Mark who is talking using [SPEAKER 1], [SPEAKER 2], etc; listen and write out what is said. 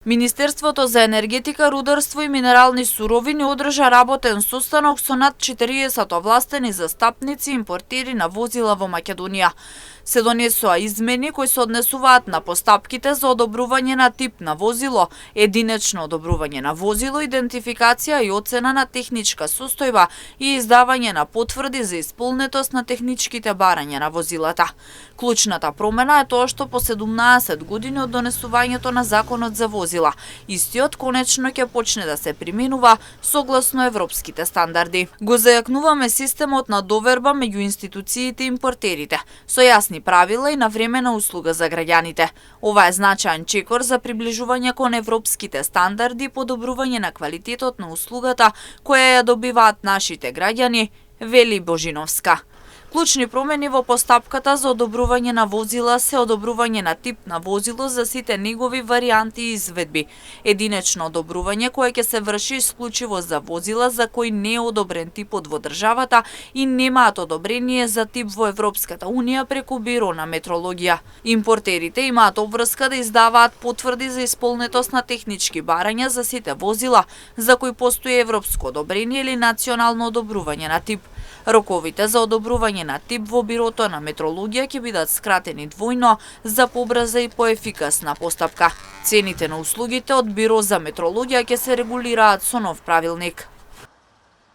[SPEAKER 1] Министерството за енергетика, рударство и минерални суровини одржа работен состанок со над 40 овластени застапници и импортери на возила во Македонија. Се донесоа измени кои се однесуваат на постапките за одобрување на тип на возило, единечно одобрување на возило, идентификација и оцена на техничка состојба и издавање на потврди за исполнетост на техничките барања на возилата. Клучната промена е тоа што по 17 години од донесувањето на законот за возила, истиот конечно ќе почне да се применува согласно европските стандарди. Го зајакнуваме системот на доверба меѓу институциите и импортерите, со јасни правила и навремена услуга за граѓаните. Ова е значаен чекор за приближување кон европските стандарди и подобрување на квалитетот на услугата која ја добиваат нашите граѓани, вели Божиновска. Клучни промени во постапката за одобрување на возила се одобрување на тип на возило за сите негови варијанти и изведби, единечно одобрување кое ќе се врши исклучиво за возила за кои не е одобрен типот во државата и немаат одобрение за тип во Европската Унија преку Биро на метрологија. Импортерите имаат обврска да издаваат потврди за исполнетост на технички барања за сите возила за кои постои европско одобрение или национално одобрување на тип. Роковите за одобрување на тип во Бирото на метрологија ќе бидат скратени двојно за побрза и поефикасна постапка. Цените на услугите од Биро за метрологија ќе се регулираат со нов правилник.